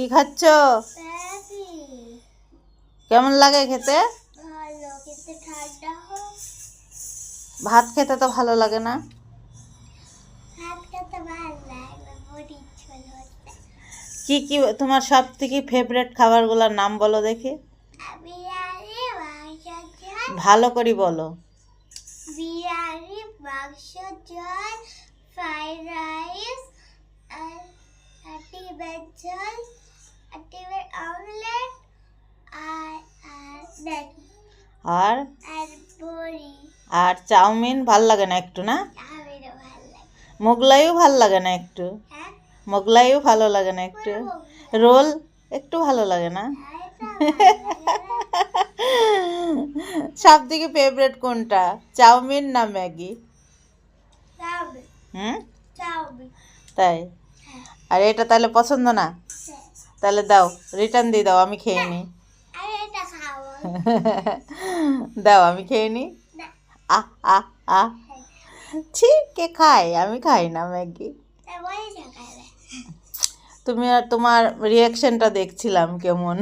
কি খাচ্ছ? কেমন লাগে খেতে? ভাত খেতে তো ভালো লাগে না? কি কি তোমার সব থেকে ফেভারিট খাবারগুলোর নাম বলো দেখি। ভালো করে বলো। বিরিয়ানি, মাংস ঝোল, ফ্রাইড রাইস, আর ডিমের ঝোল, আর ডিমের অমলেট, আর ম্যাগি, আর বড়ি, আর চাউমিন ভাল লাগে না একটু? না, চাউমিনও ভালো লাগে। মোগলাইও ভাল লাগে না একটু? হ্যাঁ, মোগলাইও ভালো লাগে না একটু? রোল একটু ভালো লাগে না? সব থেকে ফেভারিট কোনটা, চাউমিন না ম্যাগি? চাউমিন। হুম, চাউমিন। তাই? আর এটা তাহলে পছন্দ না? তাহলে দাও, রিটার্ন দিয়ে দাও, আমি খেয়ে নিই। আমি এটা খাবো দাও, আমি খেয়ে নিই। না। আহ আহ আহ, ছি, কে খায়? আমি খাই না ম্যাগি। তুমি আর তোমার রিয়াকশনটা দেখছিলাম কেমন।